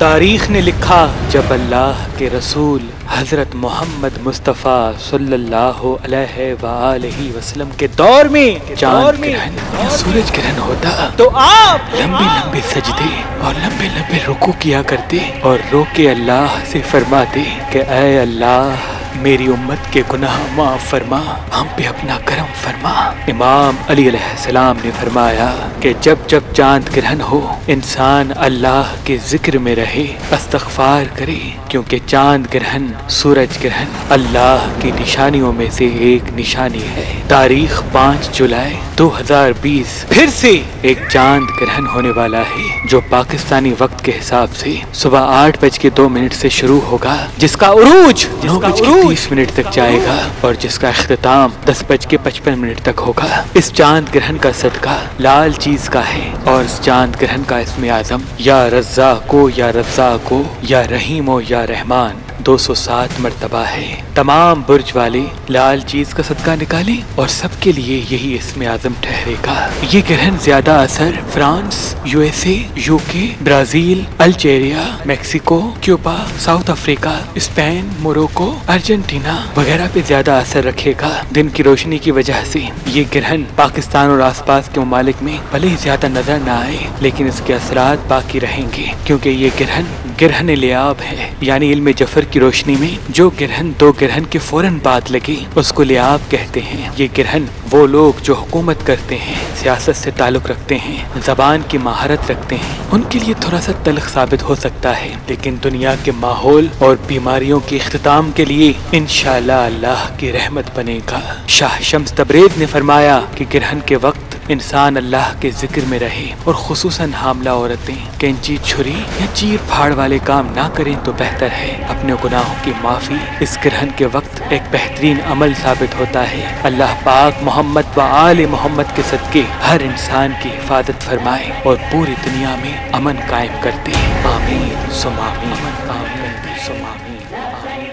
تاریخ نے لکھا جب اللہ کے رسول حضرت محمد مصطفیٰ صلی اللہ علیہ وآلہ وسلم کے دور میں چاند گرہن یا سورج گرہن ہوتا تو آپ لمبے لمبے سجدے اور لمبے لمبے رکوع کیا کرتے اور رو کے اللہ سے فرماتے کہ اے اللہ میری امت کے گناہ معاف فرما، ہم پہ اپنا کرم فرما۔ امام علی علیہ السلام نے فرمایا کہ جب جب چاند گرہن ہو انسان اللہ کے ذکر میں رہے، استغفار کرے، کیونکہ چاند گرہن سورج گرہن اللہ کی نشانیوں میں سے ایک نشانی ہے۔ تاریخ 5 جولائی 2020 پھر سے ایک چاند گرہن ہونے والا ہے جو پاکستانی وقت کے حساب سے صبح 8:02 سے شروع ہوگا، جس کا عروج 9:30 تک جائے گا اور جس کا اختتام 10:55 تک ہوگا۔ اس چاند گرہن کا صدقہ لال چیز کا ہے اور اس چاند گرہن کا اسم اعظم یا رزاقو یا رزاقو یا رحیمو یا رحمان 207 مرتبہ ہے۔ تمام برج والے لال چیز کا صدقہ نکالیں اور سب کے لیے یہی اسم اعظم ٹھہرے گا۔ یہ گرہن زیادہ اثر France, USA، UK، Brazil, Algeria, Mexico, Cuba, South Africa, Spain, Morocco, Argentina وغیرہ پہ زیادہ اثر رکھے گا۔ دن کی روشنی کی وجہ سے یہ گرہن پاکستان اور آس پاس کے ممالک میں بھلے ہی زیادہ نظر نہ آئے لیکن اس کے اثرات باقی رہیں گے، کیونکہ یہ گرہن لیاب ہے، یعنی علم جفر کی روشنی میں جو گرہن 2 گرہن کے فوراً بعد لگے اس کو لیاب کہتے ہیں۔ یہ گرہن وہ لوگ جو حکومت کرتے ہیں، سیاست سے تعلق رکھتے ہیں، زبان کی مہارت رکھتے ہیں، ان کے لیے تھوڑا سا تلخ ثابت ہو سکتا ہے، لیکن دنیا کے ماحول اور بیماریوں کے اختتام کے لیے انشاءاللہ اللہ کی رحمت بنے گا۔ شاہ شمس تبریز نے فرمایا کہ گرہن کے وقت انسان اللہ کے ذکر میں رہے اور خصوصاً حاملہ عورتیں کینچی، چھری یا چیر پھاڑ والے کام نہ کریں تو بہتر ہے۔ اپنے گناہوں کی معافی اس گرہن کے وقت ایک بہترین عمل ثابت ہوتا ہے۔ اللہ پاک محمد و آل محمد کے صدقے ہر انسان کی حفاظت فرمائے اور پوری دنیا میں امن قائم کرتے۔ آمین ثم آمین، آمین ثم آمین، آمین۔